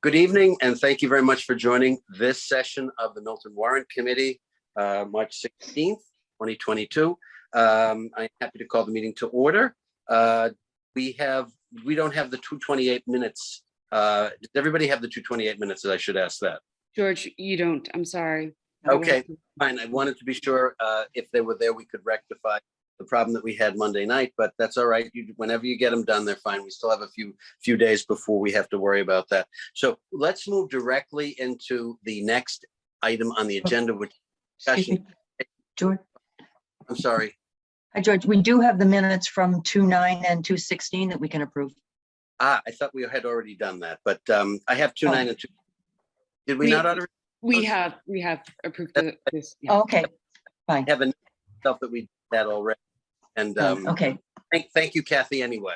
Good evening, and thank you very much for joining this session of the Milton Warrant Committee, March 16th, 2022. I'm happy to call the meeting to order. We don't have the 228 minutes. Does everybody have the 228 minutes? I should ask that. George, you don't. I'm sorry. Okay, fine. I wanted to be sure if they were there, we could rectify the problem that we had Monday night, but that's all right. Whenever you get them done, they're fine. We still have a few days before we have to worry about that. So let's move directly into the next item on the agenda, which discussion. George. I'm sorry. Hi, George. We do have the minutes from 2/9 and 2/16 that we can approve. I thought we had already done that, but I have 2/9 and 2. Did we not already? We have approved this. Yeah. Oh, okay, fine. I have enough stuff that we did that already. And Okay. Thank you, Kathy, anyway,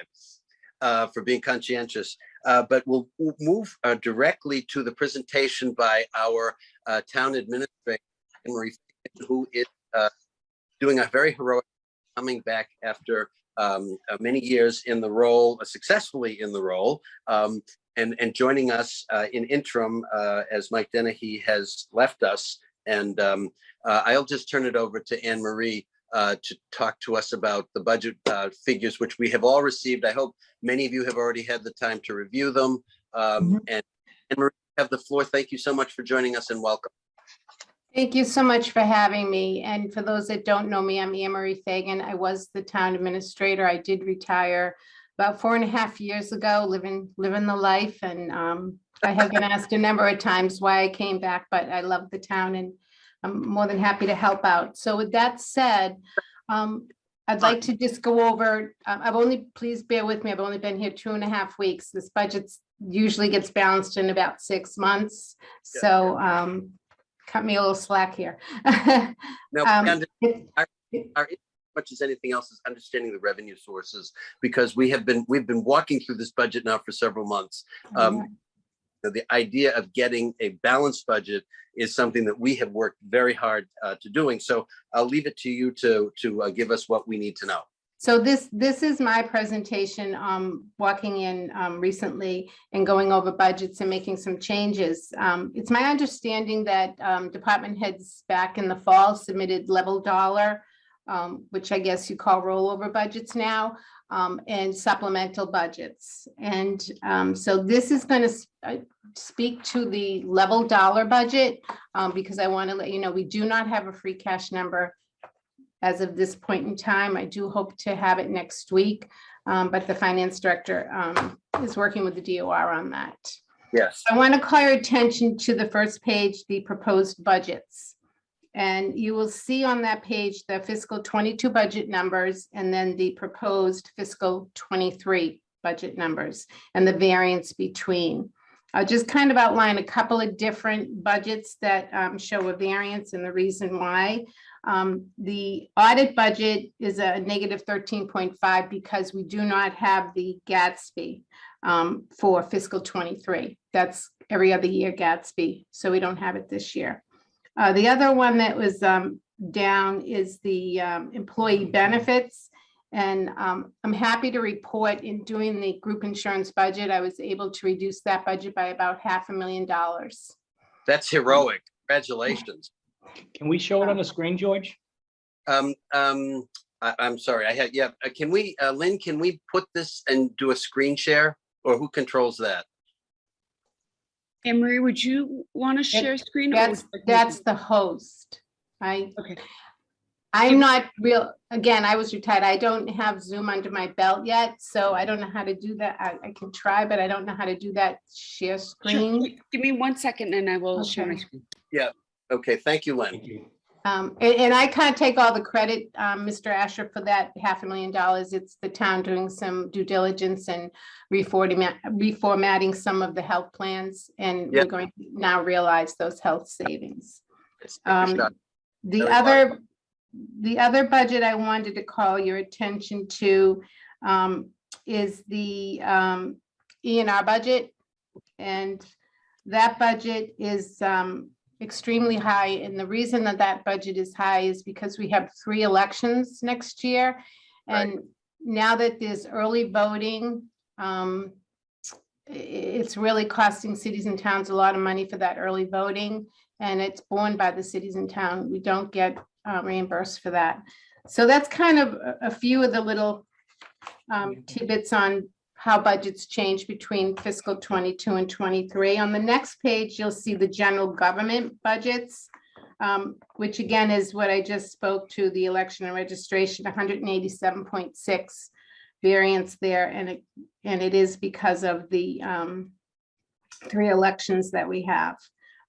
for being conscientious. But we'll move directly to the presentation by our town administrator, Marie, who is doing a very heroic coming back after many years in the role, successfully in the role, and joining us in interim as Mike Dennehy has left us. And I'll just turn it over to Anne Marie to talk to us about the budget figures, which we have all received. I hope many of you have already had the time to review them. And Anne Marie, you have the floor. Thank you so much for joining us and welcome. Thank you so much for having me. And for those that don't know me, I'm Anne Marie Fagan. I was the town administrator. I did retire about 4.5 years ago, living the life. And I have been asked a number of times why I came back, but I love the town and I'm more than happy to help out. So with that said, I'd like to just go over, please bear with me, I've only been here 2.5 weeks. This budget usually gets balanced in about 6 months. So cut me a little slack here. No, our much as anything else is understanding the revenue sources, because we've been walking through this budget now for several months. The idea of getting a balanced budget is something that we have worked very hard to doing. So I'll leave it to you to give us what we need to know. So this is my presentation, walking in recently and going over budgets and making some changes. It's my understanding that department heads back in the fall submitted level dollar, which I guess you call rollover budgets now, and supplemental budgets. And so this is going to speak to the level dollar budget because I want to let you know we do not have a free cash number as of this point in time. I do hope to have it next week, but the finance director is working with the DOR on that. Yes. I want to call your attention to the first page, the proposed budgets. And you will see on that page the fiscal 22 budget numbers and then the proposed fiscal 23 budget numbers and the variance between. I'll just kind of outline a couple of different budgets that show a variance and the reason why. The audit budget is a negative 13.5 because we do not have the Gatsby for fiscal 23. That's every other year Gatsby, so we don't have it this year. The other one that was down is the employee benefits. And I'm happy to report in doing the group insurance budget, I was able to reduce that budget by about $500,000. That's heroic. Congratulations. Can we show it on the screen, George? I'm sorry. Can we, Lynn, can we put this and do a screen share, or who controls that? Anne Marie, would you want to share screen? That's the host. Okay. I'm not real, again, I was retired. I don't have Zoom under my belt yet, so I don't know how to do that. I can try, but I don't know how to do that share screen. Sure. Give me 1 second and I will share my screen. Yeah. Okay. Thank you, Lynn. Thank you. And I can't take all the credit, Mr. Asher, for that $500,000. It's the town doing some due diligence and reformatting some of the health plans, and we're going to now realize those health savings. The other budget I wanted to call your attention to is the E&R budget, and that budget is extremely high. And the reason that that budget is high is because we have 3 elections next year. And now that there's early voting, it's really costing cities and towns a lot of money for that early voting, and it's borne by the cities and town. We don't get reimbursed for that. So that's kind of a few of the little tidbits on how budgets change between fiscal 22 and 23. On the next page, you'll see the general government budgets, which again is what I just spoke to, the election and registration, 187.6 variance there, and it is because of the 3 elections that we have.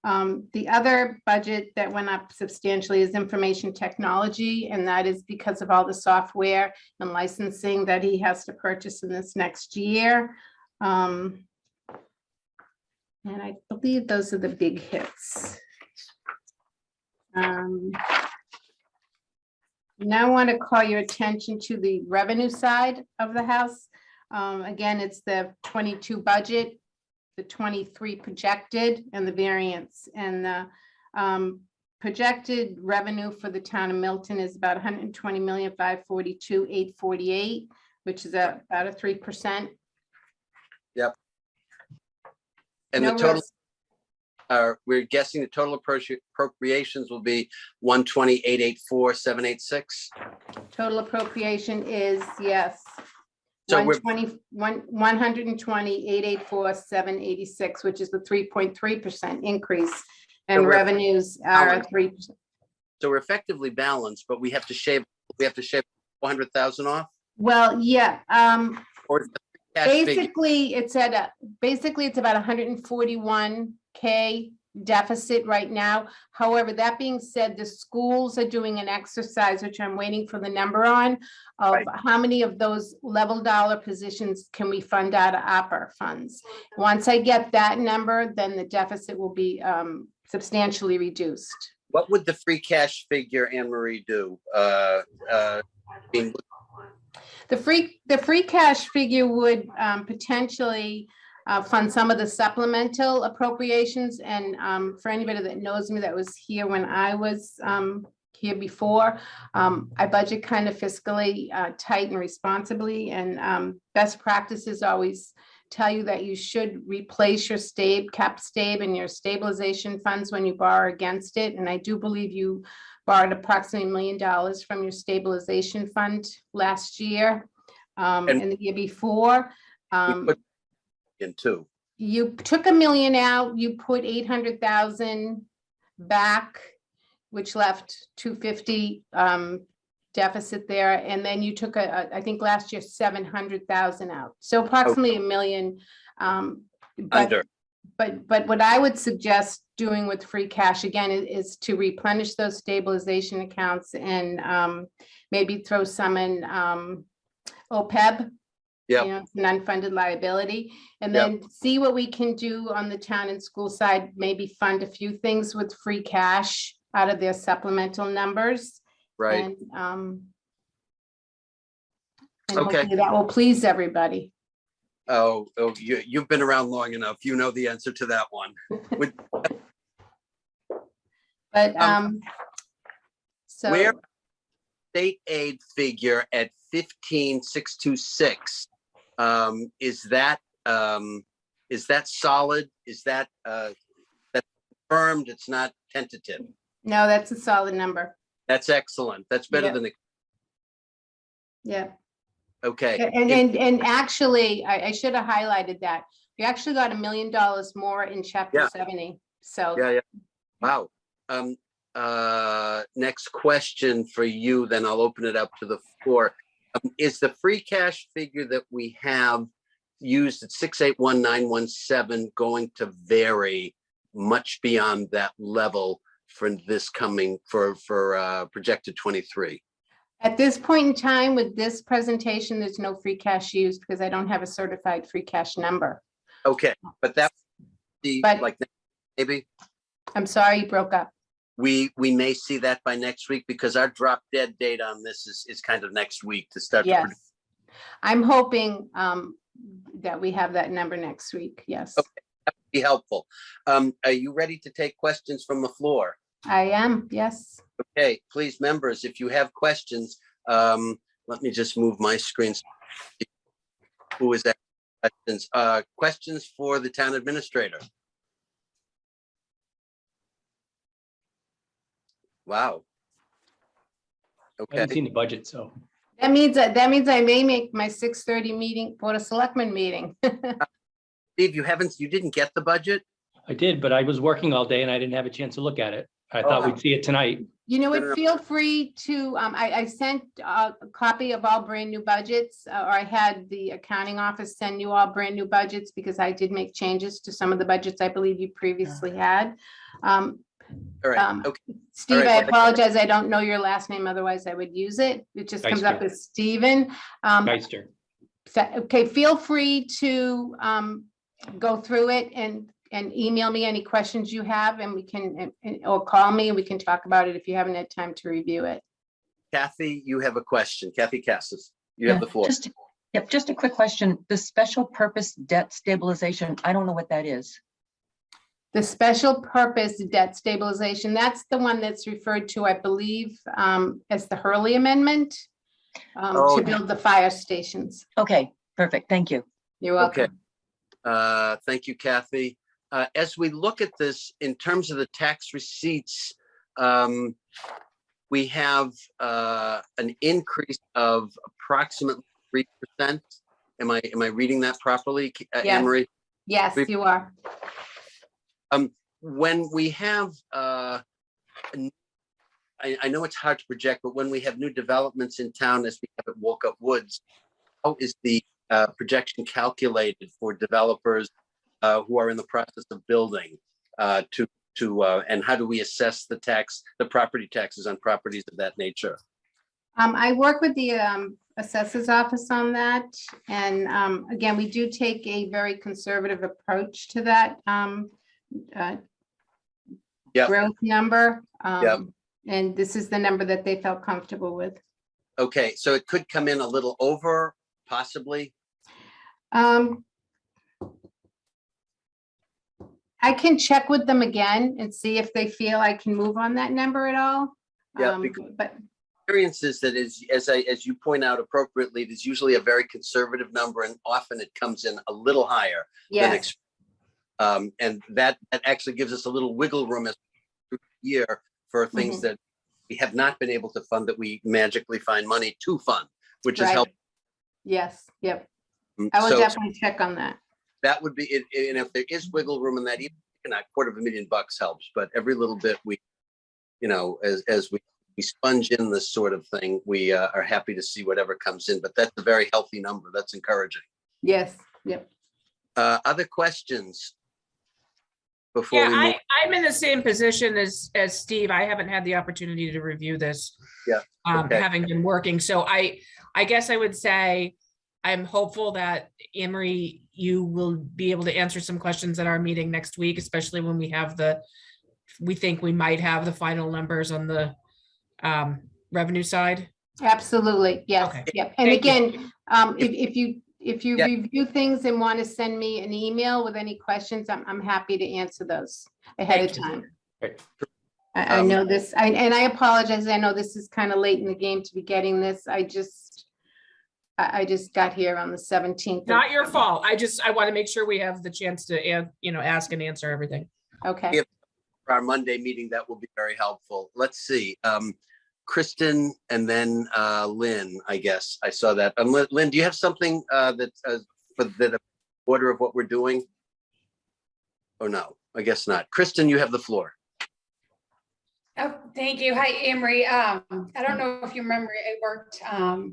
The other budget that went up substantially is information technology, and that is because of all the software and licensing that he has to purchase in this next year. And I believe those are the big hits. Now I want to call your attention to the revenue side of the house. Again, it's the 22 budget, the 23 projected, and the variance. And the projected revenue for the town of Milton is about 120,542,848, which is about a 3%. Yep. And No the total, risk. we're guessing the total appropriations will be 120,884,786. Total appropriation is, yes, So we're 120,884,786, which is the 3.3% increase. And we're revenues are 3%. so we're effectively balanced, but we have to shave 400,000 off. Well, yeah, Or is the cash figure? basically it's about 141K deficit right now. However, that being said, the schools are doing an exercise, which I'm waiting for the number on, of Right. how many of those level dollar positions can we fund out of opera funds. Once I get that number, then the deficit will be substantially reduced. What would the free cash figure, Anne Marie, do? Being- The free cash figure would potentially fund some of the supplemental appropriations. And for anybody that knows me, that was here when I was here before, I budget kind of fiscally tight and responsibly. And best practices always tell you that you should replace your cap stave and your stabilization funds when you borrow against it. And I do believe you borrowed approximately $1 million from your stabilization fund last year and the year before. we put in too. You took $1 million out, you put 800,000 back, which left 250 deficit there. And then you took I think last year, 700,000 out. So approximately $1 million. Under. But what I would suggest doing with free cash again is to replenish those stabilization accounts and maybe throw some in OPEB. Yep. You know, it's an unfunded liability, and Yep. then see what we can do on the town and school side, maybe fund a few things with free cash out of their supplemental numbers. Right. And Okay. hopefully that will please everybody. Oh, you've been around long enough. You know the answer to that one. But so Where state aid figure at 15,626, is that solid? Is that that's confirmed? It's not tentative. no, that's a solid number. That's excellent. That's better Yeah. than the, Yeah. okay. And actually, I should have highlighted that. We actually got $1 million more in chapter Yeah. 70. So Yeah. Wow. Next question for you, then I'll open it up to the floor. Is the free cash figure that we have used at 681,917 going to vary much beyond that level for this coming for projected 23? at this point in time with this presentation, there's no free cash used because I don't have a certified free cash number. Okay, but that the But- like maybe I'm sorry, you broke up. we may see that by next week because our drop dead date on this is kind of next week to start. Yes. I'm hoping that we have that number next week. Yes, Be helpful. Are you ready to take questions from the floor? I am. Yes. Okay, please, members, if you have questions, let me just move my screen. Who is that? questions. Questions for the town administrator? Wow. I Okay, haven't seen the budget, so. That means I may make my 6:30 meeting, Board of Selectmen meeting. Steve, you didn't get the budget? I did, but I was working all day and I didn't have a chance to look at it. I thought we'd see it tonight. You know No, no, no. what, feel free to, I sent a copy of all brand new budgets, or I had the accounting office send you all brand new budgets because I did make changes to some of the budgets I believe you previously had. All right, okay. Steve, All right, I well, apologize, I don't know your last name, otherwise I would use it. It just comes up Geister. as Steven. Geister. Okay, feel free to go through it and email me any questions you have, and we can, or call me and we can talk about it if you haven't had time to review it. Kathy, you have a question. Kathy Cassis, you have the floor. Just a quick question. The special purpose debt stabilization, I don't know what that is. The special purpose debt stabilization, that's the one that's referred to, I believe, as the Hurley Amendment Oh. to build the fire stations. Okay, perfect. Thank you. You're welcome. Thank you, Kathy. As we look at this in terms of the tax receipts, we have an increase of approximately 3%. Am I reading that properly, Yes. Anne Marie? Yes, you are. When we have, I know it's hard to project, but when we have new developments in town, as we have at Walkup Woods, how is the projection calculated for developers who are in the process of building and how do we assess the property taxes on properties of that nature? I work with the assessor's office on that. And again, we do take a very conservative approach to that Yep. growth number. Yep. And this is the number that they felt comfortable with. Okay, so it could come in a little over, possibly. I can check with them again and see if they feel I can move on that number at all. Yeah, because- But Experience is that as you point out appropriately, there's usually a very conservative number and often it comes in a little higher than yes, and that actually gives us a little wiggle room as year for things Mhm. that we have not been able to fund that we magically find money to fund, which is Right. helpful. yes, yep. I will So definitely check on that. that would be it. And if there is wiggle room in that, even $250,000 helps, but every little bit as we sponge in this sort of thing, we are happy to see whatever comes in, but that's a very healthy number. That's encouraging. Yes, yep. Other questions? Before we Yeah, move, I'm in the same position as Steve. I haven't had the opportunity to review this. Yeah, okay. Having been working. So I guess I would say I'm hopeful that Anne Marie, you will be able to answer some questions at our meeting next week, especially when we think we might have the final numbers on the revenue side. Absolutely, yes, Okay. yep. And Thank you. again, if you Yeah. review things and want to send me an email with any questions, I'm happy to answer those ahead of Thank you. time. Great. I know this, and I apologize, I know this is kind of late in the game to be getting this. I just got here on the 17th. Not your fault. I want to make sure we have the chance to, ask and answer everything. Okay. Yeah. For our Monday meeting, that will be very helpful. Let's see. Kristen and then Lynn, I guess. I saw that. Lynn, do you have something that's for the order of what we're doing? Oh, no, I guess not. Kristen, you have the floor. Oh, thank you. Hi, Anne Marie. I don't know if you remember, I worked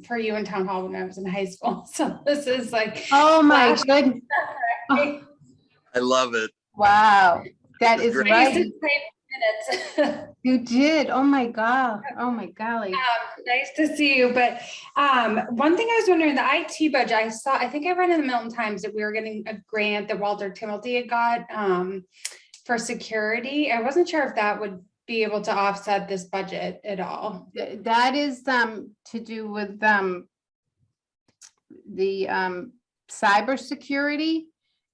for you in town hall when I was in high school. So this is like, Oh, my Flash. goodness. I love it. Wow, that is Great. I used to right. type minutes. You did. Oh, my God. Oh, my golly. Nice to see you. But one thing I was wondering, the IT budget, I think I read in the Milton Times that we were getting a grant that Walter Timothy had got for security. I wasn't sure if that would be able to offset this budget at all. That is to do with the cybersecurity.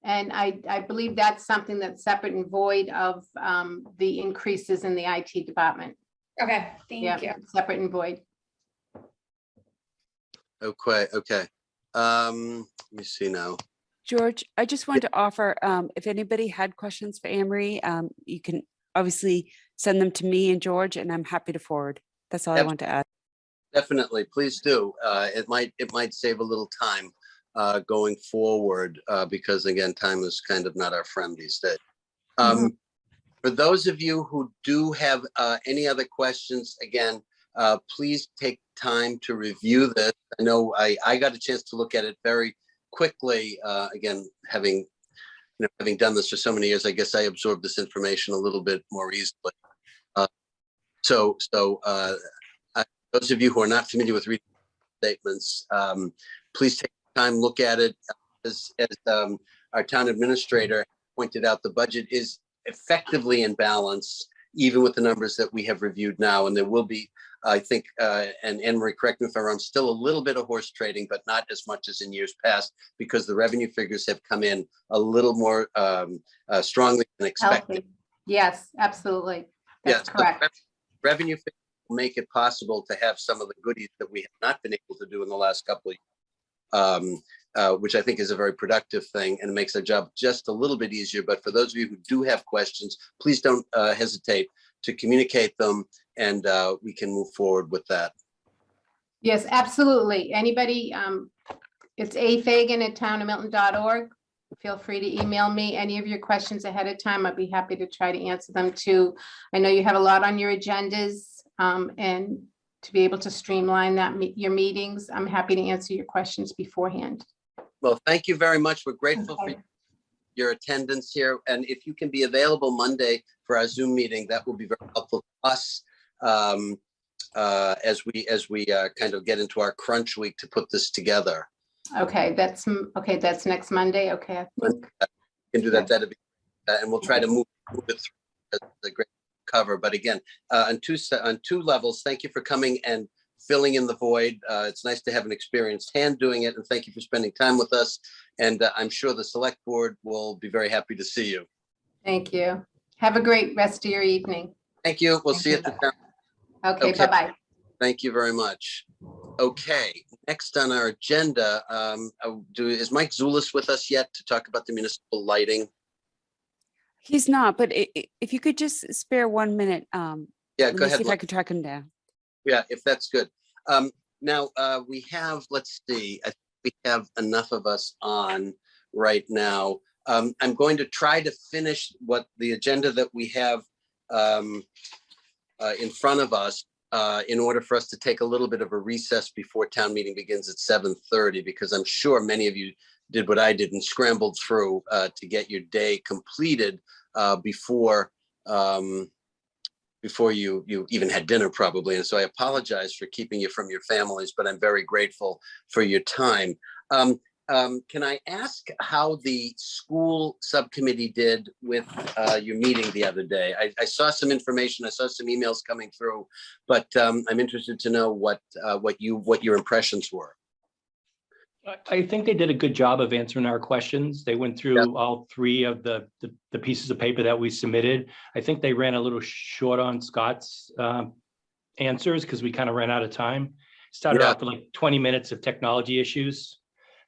And I believe that's something that's separate and void of the increases in the IT department. Okay, thank you. Separate and void. Okay. Let me see now. George, I just wanted to offer, if anybody had questions for Amory, you can obviously send them to me and George, and I'm happy to forward. That's all I want to add. Definitely, please do. It might save a little time going forward because again, time is kind of not our friend these days. For those of you who do have any other questions, again, please take time to review this. I know I got a chance to look at it very quickly. Again, having done this for so many years, I guess I absorbed this information a little bit more easily. Those of you who are not familiar with reading statements, please take time, look at it. As our town administrator pointed out, the budget is effectively in balance, even with the numbers that we have reviewed now. And there will be, I think, and Anne Marie, correct me if I'm wrong, still a little bit of horse trading, but not as much as in years past, because the revenue figures have come in a little more strongly than expected. Healthy. Yes, absolutely. That's correct. Revenue figures will make it possible to have some of the goodies that we have not been able to do in the last couple of years. Which I think is a very productive thing and it makes our job just a little bit easier. But for those of you who do have questions, please don't hesitate to communicate them and we can move forward with that. Yes, absolutely. Anybody, it's afagan@townofmilton.org. Feel free to email me any of your questions ahead of time. I'd be happy to try to answer them too. I know you have a lot on your agendas and to be able to streamline your meetings, I'm happy to answer your questions beforehand. Well, thank you very much. We're grateful for your attendance here. And if you can be available Monday for our Zoom meeting, that will be very helpful to us as we kind of get into our crunch week to put this together. Okay, that's next Monday. Okay, I think. We can do that. That'd be, and we'll try to move it through the great cover. But again, on two levels, thank you for coming and filling in the void. It's nice to have an experienced hand doing it. And thank you for spending time with us. And I'm sure the select board will be very happy to see you. Thank you. Have a great rest of your evening. Thank you. We'll see you at the town. Okay, bye-bye. Thank you very much. Okay, next on our agenda, is Mike Zulis with us yet to talk about the municipal lighting? He's not, but if you could just spare 1 minute. Yeah, let go me ahead. see if I can track him down. Yeah, if that's good. Now we have, let's see, I think we have enough of us on right now. I'm going to try to finish what the agenda that we have in front of us in order for us to take a little bit of a recess before town meeting begins at 7:30, because I'm sure many of you did what I did and scrambled through to get your day completed before you even had dinner probably. And so I apologize for keeping you from your families, but I'm very grateful for your time. Can I ask how the school subcommittee did with your meeting the other day? I saw some information, I saw some emails coming through, but I'm interested to know what your impressions were. I think they did a good job of answering our questions. They went through all three of the pieces of paper that we submitted. I think they ran a little short on Scott's answers because we kind of ran out of time. Started off with like 20 minutes of technology issues.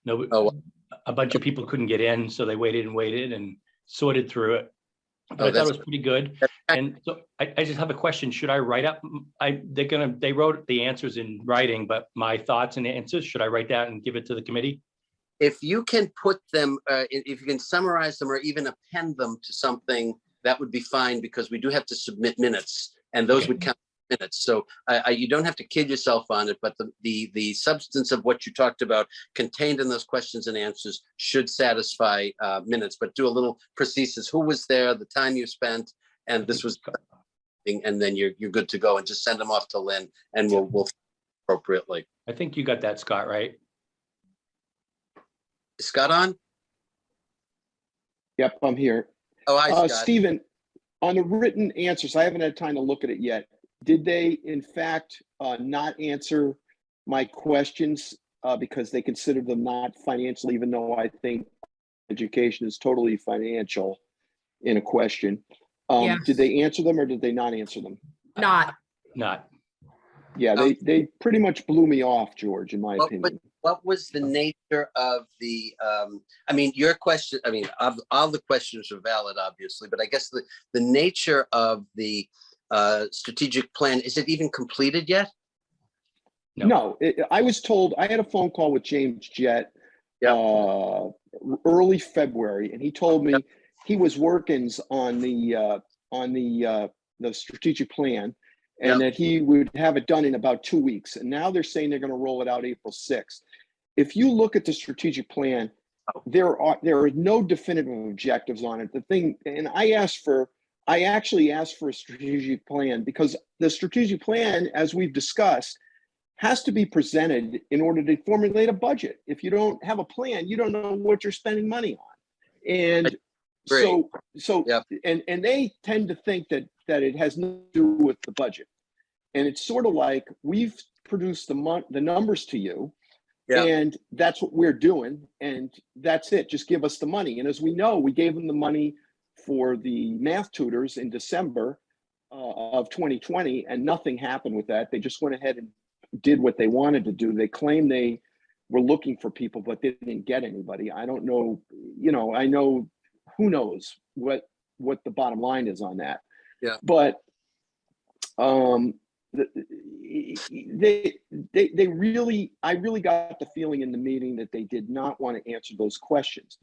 A bunch of people couldn't get in, so they waited and sorted through it. But I thought it was pretty good. And so I just have a question. Should I write up? They wrote the answers in writing, but my thoughts and answers, should I write that and give it to the committee? If you can put them, if you can summarize them or even append them to something, that would be fine, because we do have to submit minutes and those would count minutes. So you don't have to kid yourself on it, but the substance of what you talked about contained in those questions and answers should satisfy minutes, but do a little precises, who was there, the time you spent, and this was, and then you're good to go, and just send them off to Lynn and we'll appropriately. I think you got that, Scott, right? Is Scott on? Yep, I'm here. Oh, hi, Scott. Stephen, on the written answers, I haven't had time to look at it yet. Did they, in fact, not answer my questions because they considered them not financial, even though I think education is totally financial in a question? Did they answer them or did they not answer them? Not. Yeah, they pretty much blew me off, George, in my What opinion. was the nature of the, I mean, your question, I mean, all the questions are valid, obviously, but I guess the nature of the strategic plan, is it even completed yet? No, I was told, I had a phone call with James Jett Yeah. early February, and he told me Yep. he was working on the strategic plan, and Yep. that he would have it done in about 2 weeks. And now they're saying they're going to roll it out April 6th. If you look at the strategic plan, there are no definitive objectives on it. The thing, and I actually asked for a strategic plan because the strategic plan, as we've discussed, has to be presented in order to formulate a budget. If you don't have a plan, you don't know what you're spending money on. And so Yep. and they tend to think that it has nothing to do with the budget. And it's sort of like, we've produced the numbers to you, Yeah. and that's what we're doing, and that's it. Just give us the money. And as we know, we gave them the money for the math tutors in December of 2020, and nothing happened with that. They just went ahead and did what they wanted to do. They claimed they were looking for people, but they didn't get anybody. I don't know, I know, who knows what the bottom line is on that. Yeah. But they really, I really got the feeling in the meeting that they did not want to answer those questions.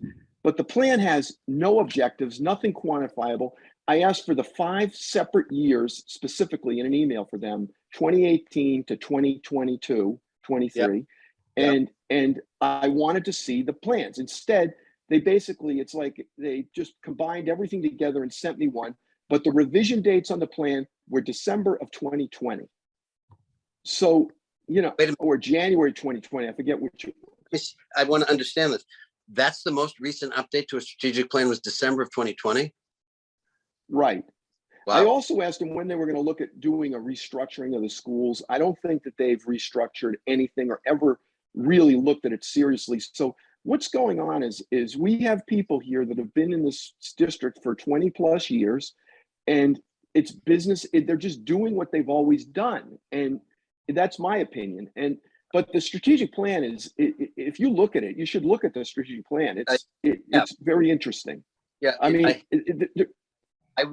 But the plan has no objectives, nothing quantifiable. I asked for the 5 separate years specifically in an email for them, 2018 to 2022, 23. Yep. And I wanted to see the plans. Instead, they basically, it's like they just combined everything together and sent me one. But the revision dates on the plan were December of 2020. So, or January 2020, I forget which. I want to understand this. That's the most recent update to a strategic plan, was December of 2020? Right. Wow. I also asked them when they were going to look at doing a restructuring of the schools. I don't think that they've restructured anything or ever really looked at it seriously. So what's going on is we have people here that have been in this district for 20 plus years, and it's business. They're just doing what they've always done. And that's my opinion. But the strategic plan is, if you look at it, you should look at the strategic plan. It's very interesting. Yeah. I mean, I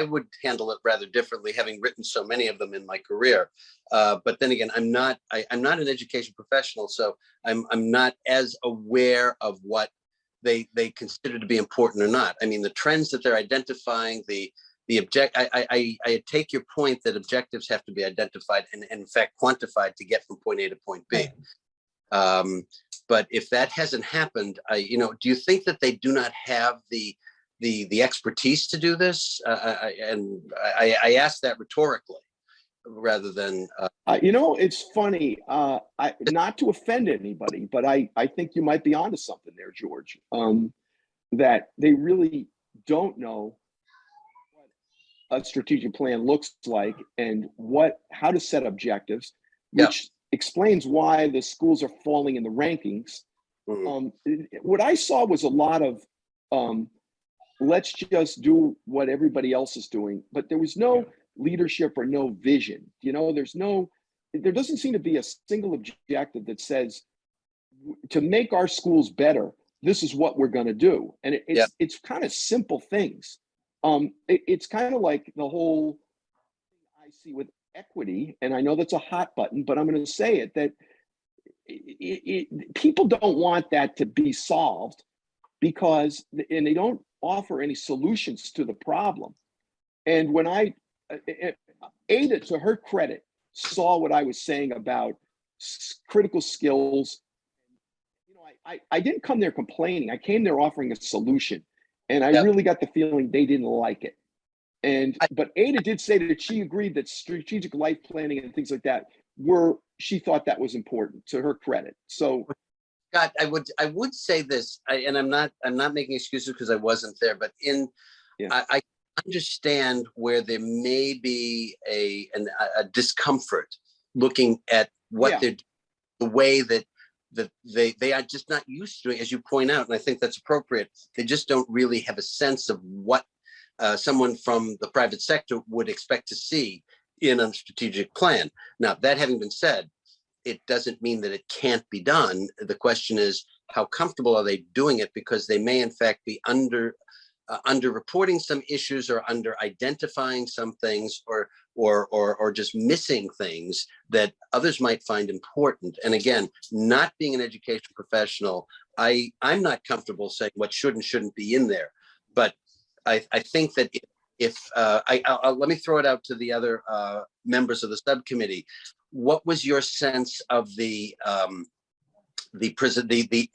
would handle it rather differently, having written so many of them in my career. But then again, I'm not an education professional, so I'm not as aware of what they consider to be important or not. I mean, the trends that they're identifying, I take your point that objectives have to be identified and in fact quantified to get from point A to point B. But if that hasn't happened, do you think that they do not have the expertise to do this? I ask that rhetorically rather than. It's funny, not to offend anybody, but I think you might be onto something there, George, that they really don't know what a strategic plan looks like and how to set objectives, which explains why the schools are falling in the rankings. Mm-hmm. What I saw was a lot of, let's just do what everybody else is doing, but there was no leadership or no vision. There doesn't seem to be a single objective that says, to make our schools better, this is what we're going to do. And it's kind of simple things. It's kind of like the whole thing I see with equity, and I know that's a hot button, but I'm going to say it, that people don't want that to be solved and they don't offer any solutions to the problem. And when Ada, to her credit, saw what I was saying about critical skills, I didn't come there complaining. I came there offering a solution, and I really got the feeling they didn't like it. But Ada did say that she agreed that strategic life planning and things like that she thought that was important, to her credit. So Scott, I would say this, and I'm not making excuses because I wasn't there, but I understand where there may be a discomfort looking at what they're, the way that they are just not used to it, as you point out, and I think that's appropriate. They just don't really have a sense of what someone from the private sector would expect to see in a strategic plan. Now, that having been said, it doesn't mean that it can't be done. The question is, how comfortable are they doing it? Because they may in fact be under reporting some issues, or under identifying some things, or just missing things that others might find important. And again, not being an education professional, I'm not comfortable saying what should and shouldn't be in there. But I think that let me throw it out to the other members of the subcommittee. What was your sense of the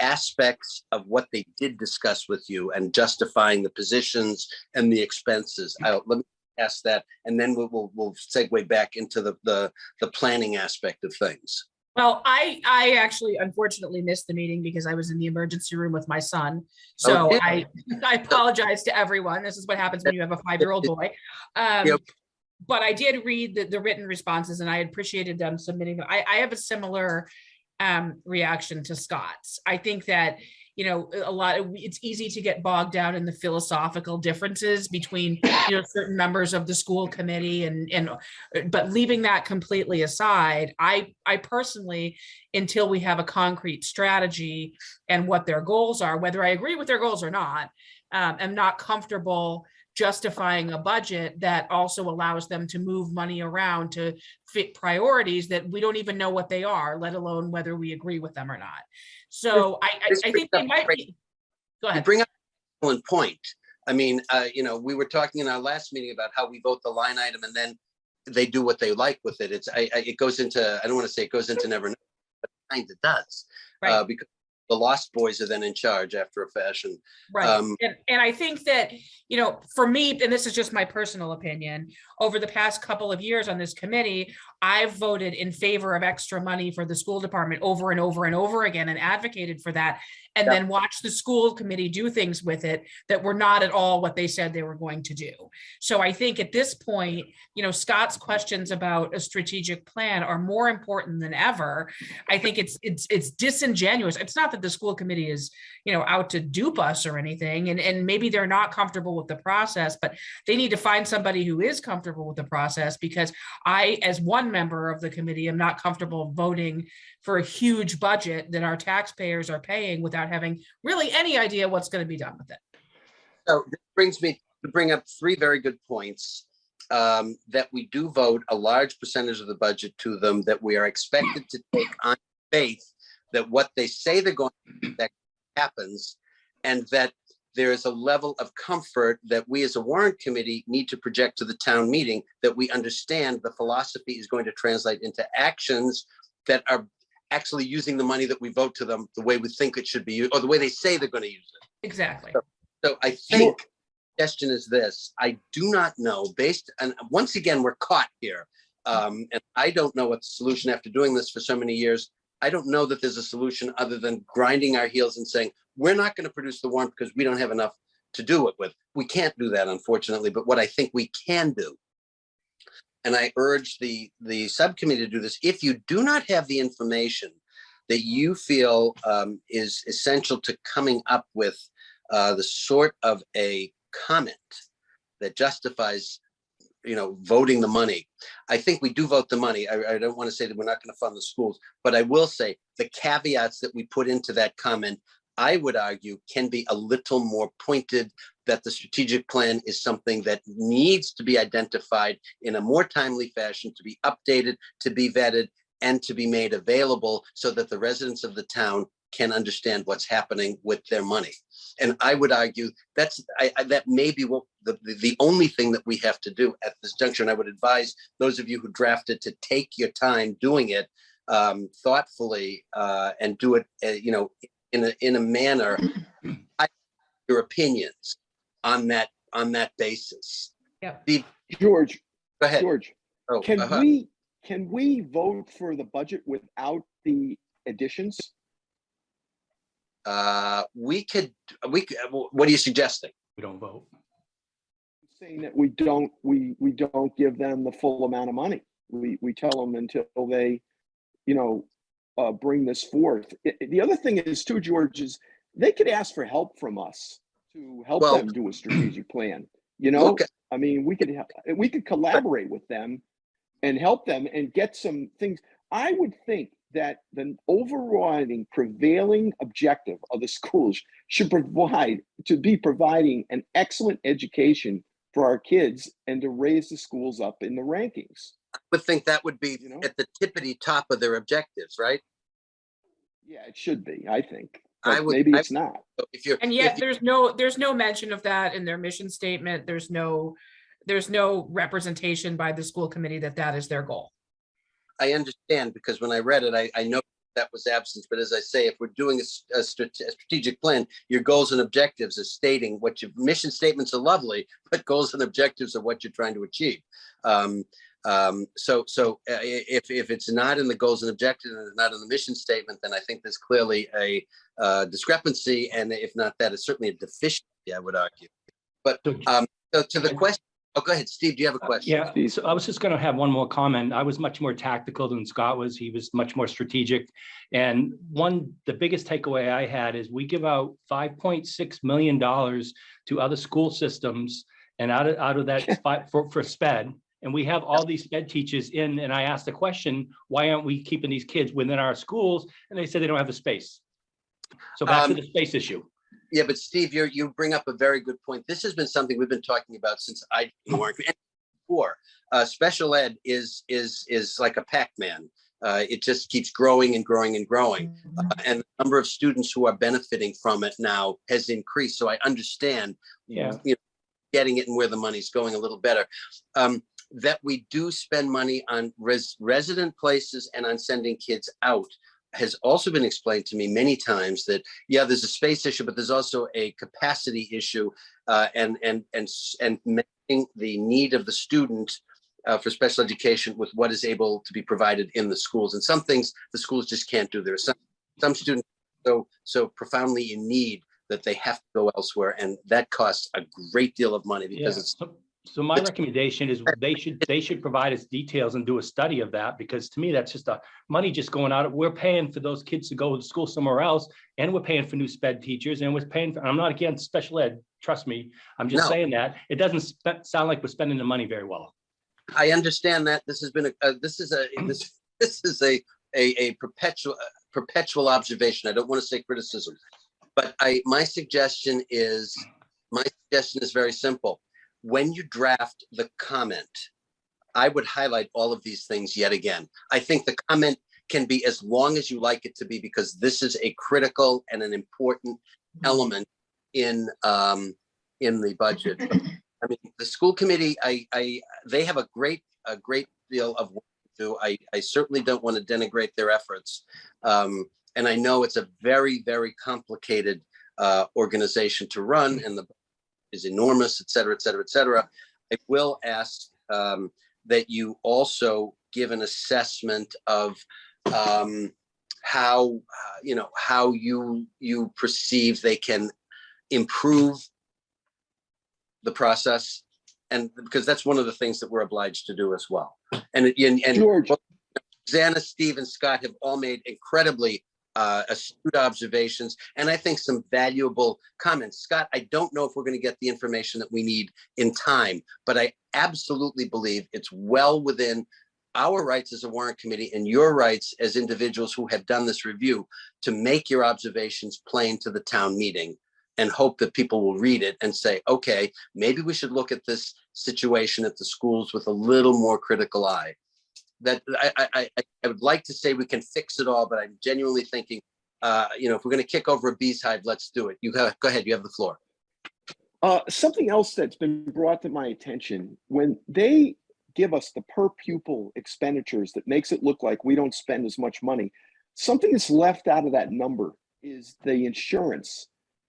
aspects of what they did discuss with you and justifying the positions and the expenses? Let me ask that, and then we'll segue back into the planning aspect of things. Well, I actually unfortunately missed the meeting because I was in the emergency room with my son. So Okay. I apologize to everyone. This is what happens when you have a 5-year-old boy. Yep. But I did read the written responses, and I appreciated them submitting them. I have a similar reaction to Scott's. I think that, it's easy to get bogged down in the philosophical differences between, certain members of the school committee but leaving that completely aside, I personally, until we have a concrete strategy and what their goals are, whether I agree with their goals or not, am not comfortable justifying a budget that also allows them to move money around to fit priorities that we don't even know what they are, let alone whether we agree with them or not. So I think they might be. Go ahead. You bring up an excellent point. I mean, we were talking in our last meeting about how we vote the line item and then they do what they like with it. It goes into, I don't want to say it goes into never know, but it kind of does. Right. Because the Lost Boys are then in charge after a fashion. Right. And I think that, for me, and this is just my personal opinion, over the past couple of years on this committee, I've voted in favor of extra money for the school department over and over and over again and advocated for that. And then watch the school committee do things with it that were not at all what they said they were going to do. So I think at this point, Scott's questions about a strategic plan are more important than ever. I think it's disingenuous. It's not that the school committee is, out to dupe us or anything. And maybe they're not comfortable with the process, but they need to find somebody who is comfortable with the process, because I, as one member of the committee, am not comfortable voting for a huge budget that our taxpayers are paying without having really any idea what's going to be done with it. So this brings me to bring up 3 very good points. That we do vote a large percentage of the budget to them, that we are expected to take on faith that what they say they're going to do, that happens, and that there is a level of comfort that we as a warrant committee need to project to the town meeting, that we understand the philosophy is going to translate into actions that are actually using the money that we vote to them the way we think it should be used, or the way they say they're going to use it. Exactly. So I think the question is this: I do not know, and once again, we're caught here. And I don't know what the solution, after doing this for so many years. I don't know that there's a solution other than grinding our heels and saying, we're not going to produce the warrant because we don't have enough to do it with. We can't do that, unfortunately. But what I think we can do, and I urge the subcommittee to do this, if you do not have the information that you feel is essential to coming up with the sort of a comment that justifies, voting the money. I think we do vote the money. I don't want to say that we're not going to fund the schools, but I will say the caveats that we put into that comment, I would argue, can be a little more pointed, that the strategic plan is something that needs to be identified in a more timely fashion, to be updated, to be vetted, and to be made available so that the residents of the town can understand what's happening with their money. And I would argue that may be what the only thing that we have to do at this juncture. And I would advise those of you who drafted to take your time doing it thoughtfully and do it, in a manner. Your opinions on that basis. Yeah. George, Go ahead. George, Oh, can we vote for the budget without the additions? We could. What are you suggesting? We don't vote. Saying that we don't give them the full amount of money. We tell them until they, bring this forth. The other thing is too, George, is they could ask for help from us to help them do a strategic plan. Okay. I mean, we could collaborate with them and help them and get some things. I would think that the overriding prevailing objective of the schools should be providing an excellent education for our kids and to raise the schools up in the rankings. I would think that would be You know? at the tippity top of their objectives, right? Yeah, it should be, I think. I But would- maybe I- it's not. If you're, And yet there's no mention of that in their mission statement. There's no representation by the school committee that is their goal. I understand, because when I read it, I know that was absent. But as I say, if we're doing a strategic plan, your goals and objectives are stating what your mission statements are lovely, but goals and objectives are what you're trying to achieve. If it's not in the goals and objectives and it's not in the mission statement, then I think there's clearly a discrepancy. And if not that, it's certainly a deficiency, I would argue. But so to the question, oh, go ahead, Steve, do you have a question? Yeah, so I was just going to have one more comment. I was much more tactical than Scott was. He was much more strategic. And the biggest takeaway I had is we give out $5.6 million to other school systems, and out of that for SPED. And we have all these SPED teachers in, and I asked the question, why aren't we keeping these kids within our schools? And they said they don't have the space. So back to the space issue. Yeah, but Steve, you bring up a very good point. This has been something we've been talking about since I Warrant before. Special ed is like a Pac-Man. It just keeps growing and growing and growing. And the number of students who are benefiting from it now has increased. So I understand getting it and where the money's going a little better. That we do spend money on resident places and on sending kids out has also been explained to me many times that, yeah, there's a space issue, but there's also a capacity issue and matching the need of the student for special education with what is able to be provided in the schools. And some things the schools just can't do. There are some students so profoundly in need that they have to go elsewhere. And that costs a great deal of money because it's. So my recommendation is they should provide us details and do a study of that, because to me, that's just money just going out. We're paying for those kids to go to school somewhere else, and we're paying for new SPED teachers, and we're paying for, I'm not against special ed, trust me. I'm just saying that it doesn't sound like we're spending the money very well. I understand that this has been this is a perpetual observation. I don't want to say criticism, but my suggestion is very simple. When you draft the comment, I would highlight all of these things yet again. I think the comment can be as long as you like it to be, because this is a critical and an important element in the budget. I mean, the school committee, they have a great deal of work to do. I certainly don't want to denigrate their efforts. And I know it's a very, very complicated organization to run, and the is enormous, et cetera, et cetera, et cetera. I will ask that you also give an assessment of how you perceive they can improve the process, and because that's one of the things that we're obliged to do as well. And George, Xana, Steve, and Scott have all made incredibly astute observations, and I think some valuable comments. Scott, I don't know if we're going to get the information that we need in time, but I absolutely believe it's well within our rights as a warrant committee and your rights as individuals who have done this review to make your observations plain to the town meeting, and hope that people will read it and say, okay, maybe we should look at this situation at the schools with a little more critical eye. That I would like to say we can fix it all, but I'm genuinely thinking, if we're going to kick over a bee's hive, let's do it. Go ahead. You have the floor. Something else that's been brought to my attention, when they give us the per pupil expenditures that makes it look like we don't spend as much money, something that's left out of that number is the insurance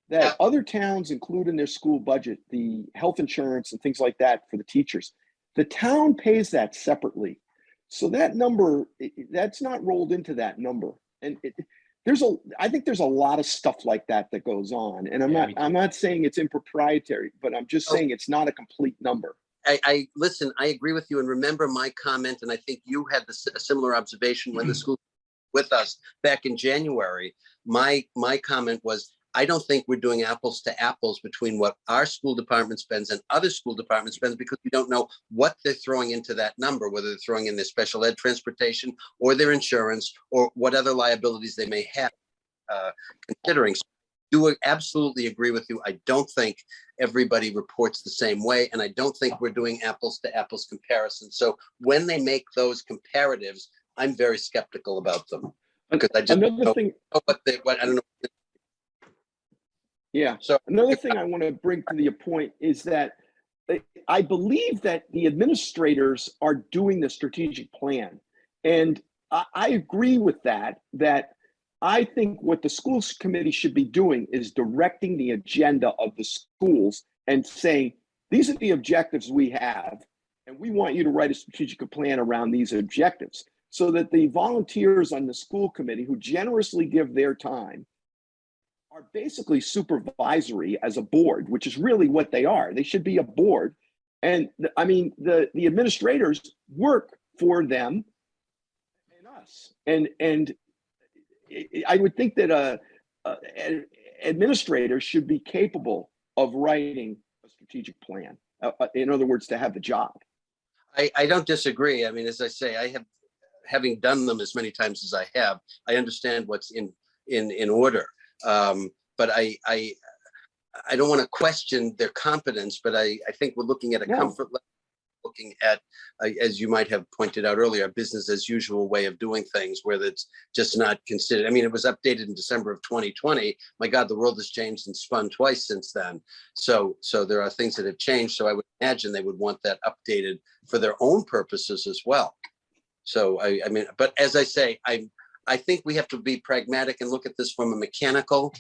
that other towns include in their school budget, the health insurance and things like that for the teachers. The town pays that separately. So that number, that's not rolled into that number. And I think there's a lot of stuff like that goes on. And I'm not saying it's improprietary, but I'm just saying it's not a complete number. I listen, I agree with you. And remember my comment, and I think you had a similar observation when the school with us back in January. My comment was, I don't think we're doing apples to apples between what our school department spends and other school departments spends, because we don't know what they're throwing into that number, whether they're throwing in their special ed transportation or their insurance or what other liabilities they may have, considering. So I do absolutely agree with you. I don't think everybody reports the same way, and I don't think we're doing apples to apples comparisons. So when they make those comparatives, I'm very skeptical about them, because I just Another thing, what I don't know. yeah. So Another thing I want to bring to the point is that I believe that the administrators are doing the strategic plan. And I agree with that, that I think what the schools committee should be doing is directing the agenda of the schools and saying, these are the objectives we have, and we want you to write a strategic plan around these objectives, so that the volunteers on the school committee who generously give their time are basically supervisory as a board, which is really what they are. They should be a board. And I mean, the administrators work for them and us. And I would think that administrators should be capable of writing a strategic plan. In other words, to have the job. I don't disagree. I mean, as I say, having done them as many times as I have, I understand what's in order. But I don't want to question their competence, but I think we're looking at a comfort level, looking at, as you might have pointed out earlier, a business as usual way of doing things, where it's just not considered. I mean, it was updated in December of 2020. My God, the world has changed and spun twice since then. So there are things that have changed. So I would imagine they would want that updated for their own purposes as well. So I mean, but as I say, I think we have to be pragmatic and look at this from a mechanical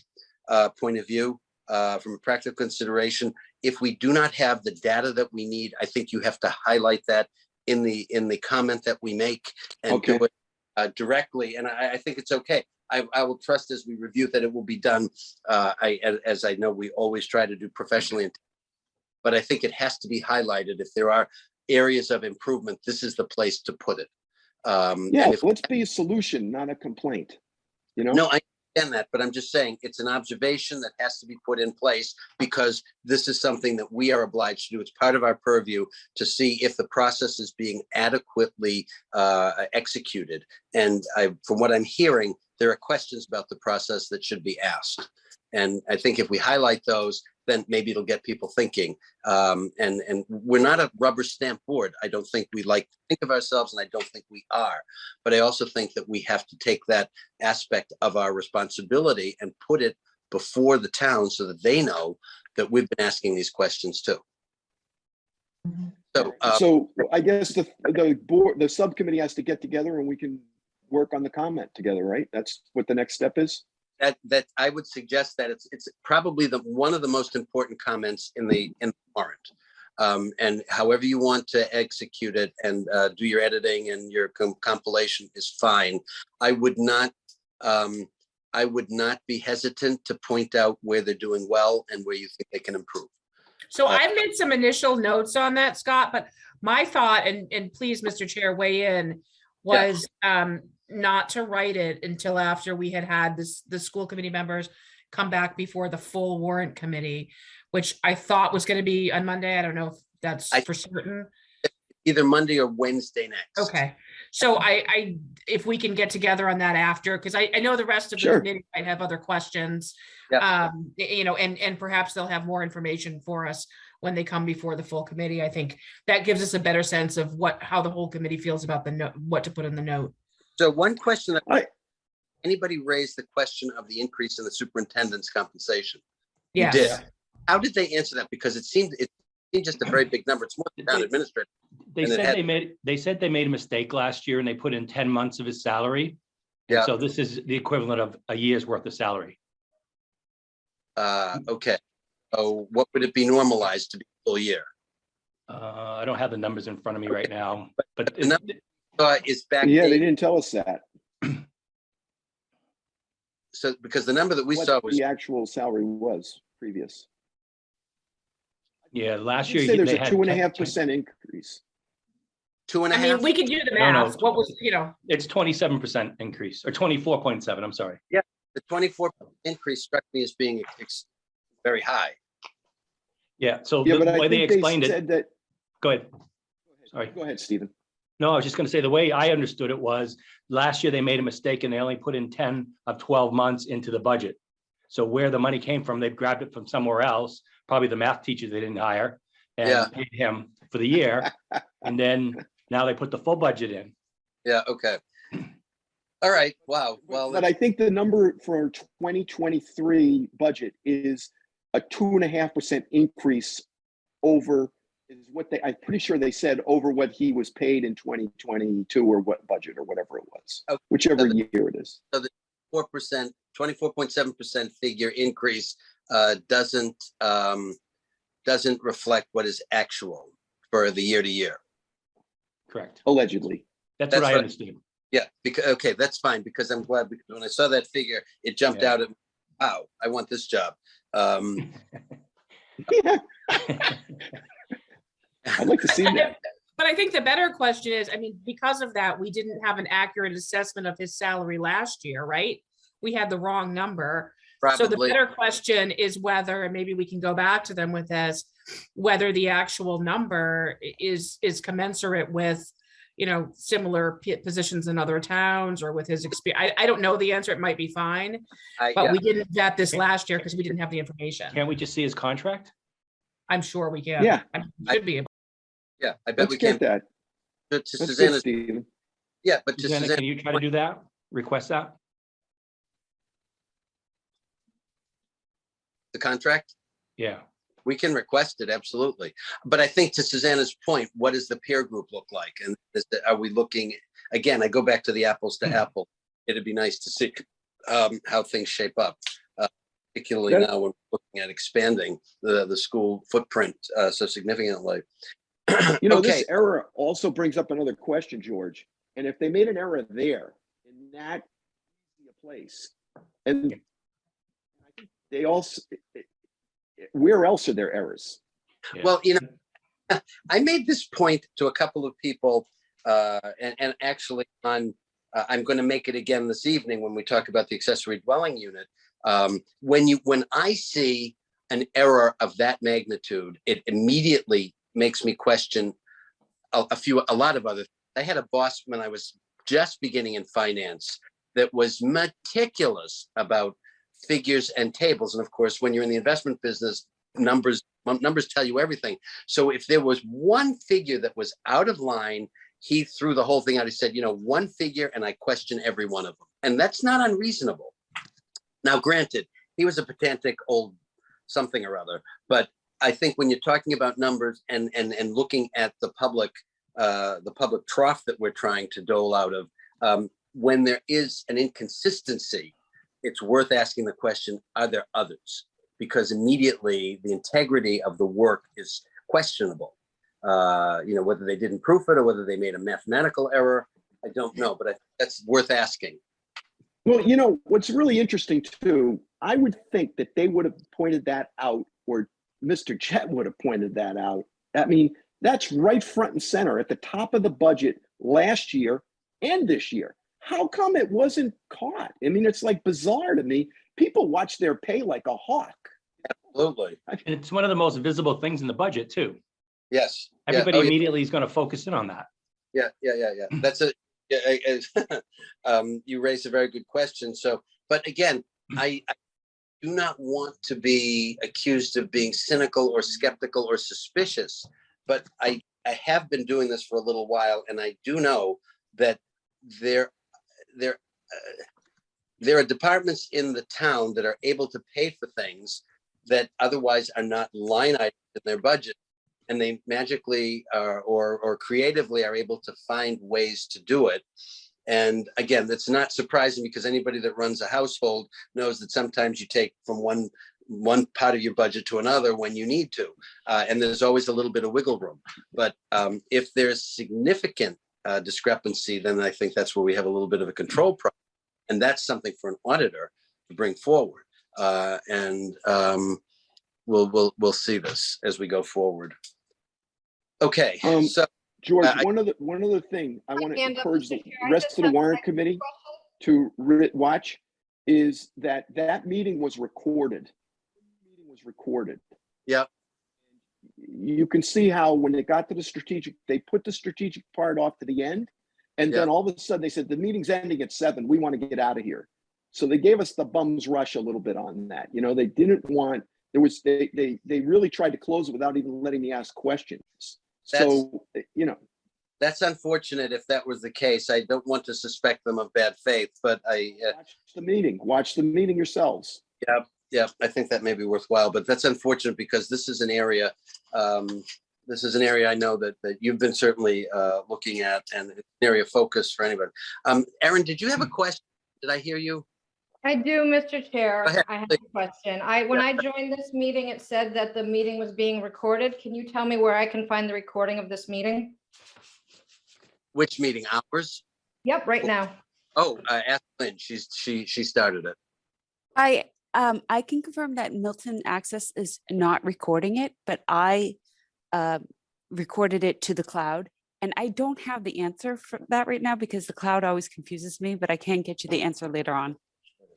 point of view, from a practical consideration. If we do not have the data that we need, I think you have to highlight that in the comment that we make and do it directly. And I think it's okay. I will trust as we review that it will be done. As I know, we always try to do professionally, but I think it has to be highlighted. If there are areas of improvement, this is the place to put it. Let's be a solution, not a complaint. You know? No, I understand that, but I'm just saying it's an observation that has to be put in place, because this is something that we are obliged to do. It's part of our purview to see if the process is being adequately executed. And from what I'm hearing, there are questions about the process that should be asked. And I think if we highlight those, then maybe it'll get people thinking. And we're not a rubber stamp board. I don't think we like to think of ourselves, and I don't think we are. But I also think that we have to take that aspect of our responsibility and put it before the town so that they know that we've been asking these questions too. So I guess the board, the subcommittee has to get together and we can work on the comment together, right? That's what the next step is. That I would suggest that it's probably one of the most important comments in the warrant. And however you want to execute it and do your editing and your compilation is fine. I would not be hesitant to point out where they're doing well and where you think they can improve. So I've made some initial notes on that, Scott, but my thought, and please, Mr. Chair, weigh in, was not to write it until after we had the school committee members come back before the full warrant committee, which I thought was going to be on Monday. I don't know if that's for certain. Either Monday or Wednesday next. Okay. So if we can get together on that after, because I know the rest of the committee might have other questions, and perhaps they'll have more information for us when they come before the full committee. I think that gives us a better sense of how the whole committee feels about the note, what to put in the note. So one question anybody raised the question of the increase in the superintendent's compensation? Yes. You did. How did they answer that? Because it seemed just a very big number. It's more than town administrator. They said they made a mistake last year and they put in 10 months of his salary. Yeah. So this is the equivalent of a year's worth of salary. Okay. So what would it be normalized to be a full year? I don't have the numbers in front of me right now, but the number is back. Yeah, they didn't tell us that. So because the number that we What saw was the actual salary was previous. Yeah, last year Say there's they a had 2.5% increase. 2.5. I mean, we could do the math. What was, it's 27% increase or 24.7. I'm sorry. Yeah. the 24% increase struck me as being very high. Yeah, so Yeah, the but I way they think they explained it, said that. go ahead. Sorry. Go ahead, Stephen. No, I was just gonna say, the way I understood it was, last year they made a mistake and they only put in 10 of 12 months into the budget. So where the money came from, they've grabbed it from somewhere else, probably the math teacher they didn't hire, Yeah. and paid him for the year. And then now they put the full budget in. Yeah, okay. All right, wow, well, But I think the number for 2023 budget is a 2.5% increase over, is what they, I'm pretty sure they said over what he was paid in 2022 or what budget or whatever it was, Okay. whichever year it is. 4%, 24.7% figure increase doesn't reflect what is actual for the year to year. Correct. Allegedly. That's That's what I right. understood. Yeah, because, okay, that's fine, because I'm glad, because when I saw that figure, it jumped Yeah. out at me. Wow, I want this job. Yeah, I'd like to see that. But I think the better question is, I mean, because of that, we didn't have an accurate assessment of his salary last year, right? We had the wrong number. So the Probably, better question is whether, and maybe we can go back to them with this, whether the actual number is commensurate with, you know, similar positions in other towns or with his experience. I don't know the answer. It might be fine, but yeah, we didn't vet this last year because we didn't have the information. Can't we just see his contract? I'm sure we can. Yeah. I mean, we should be able. yeah, I bet Let's we can. get that. To That's good, Susanna's, Stephen. yeah, but to Susanna, Susanna, can you try to do that? Request that? the contract, Yeah. we can request it, absolutely. But I think to Susanna's point, what does the peer group look like? And are we looking, again, I go back to the apples to apple. It'd be nice to see how things shape up, particularly That- now when we're looking at expanding the school footprint so significantly. You know, Okay. this error also brings up another question, George. And if they made an error there, in that place, and I think they also, where else are there errors? Yeah. Well, you know, I made this point to a couple of people, and actually I'm going to make it again this evening when we talk about the accessory dwelling unit. When I see an error of that magnitude, it immediately makes me question a lot of other things. I had a boss when I was just beginning in finance that was meticulous about figures and tables. And of course, when you're in the investment business, numbers tell you everything. So if there was one figure that was out of line, he threw the whole thing out. He said, you know, one figure, and I question every one of them. And that's not unreasonable. Now, granted, he was a pedantic old something or other, but I think when you're talking about numbers and looking at the public trough that we're trying to dole out of, when there is an inconsistency, it's worth asking the question, are there others? Because immediately the integrity of the work is questionable. You know, whether they didn't proof it or whether they made a mathematical error, I don't know, but that's worth asking. Well, you know, what's really interesting too, I would think that they would have pointed that out, or Mr. Chet would have pointed that out. I mean, that's right front and center at the top of the budget last year and this year. How come it wasn't caught? I mean, it's like bizarre to me. People watch their pay like a hawk. Absolutely. And it's one of the most visible things in the budget too. Yes. Everybody Yeah. Oh, yeah. immediately is going to focus in on that. Yeah. That's you raised a very good question. So, but again, I do not want to be accused of being cynical or skeptical or suspicious, but I have been doing this for a little while, and I do know that there are departments in the town that are able to pay for things that otherwise are not line items in their budget, and they magically or creatively are able to find ways to do it. And again, that's not surprising, because anybody that runs a household knows that sometimes you take from one part of your budget to another when you need to, and there's always a little bit of wiggle room. But if there's significant discrepancy, then I think that's where we have a little bit of a control problem, and that's something for an auditor to bring forward. And we'll see this as we go forward. Okay, so George, I- one other thing I want to Hand up, encourage Mr. the Chair. I rest just of the have a warrant second committee question. to watch. is that that meeting was recorded. Yep. You can see how when they got to the strategic, they put the strategic part off to the end. And then all of a sudden they said, the meeting's ending at 7. We want to get out of here. So they gave us the bums rush a little bit on that. You know, they didn't want, they really tried to close it without even letting me ask questions. So, you know. That's unfortunate if that was the case. I don't want to suspect them of bad faith, but Watch the meeting yourselves. Yeah, I think that may be worthwhile, but that's unfortunate because this is an area, I know that you've been certainly looking at, and it's an area of focus for anybody. Erin, did you have a question? Did I hear you? I do, Mr. Chair. Go ahead, I have please. a question. When I joined this meeting, it said that the meeting was being recorded. Can you tell me where I can find the recording of this meeting? Which meeting? Ours? Yep, right now. Oh, ask Lynn. She started it. I can confirm that Milton Access is not recording it, but I recorded it to the cloud. And I don't have the answer for that right now because the cloud always confuses me, but I can get you the answer later on.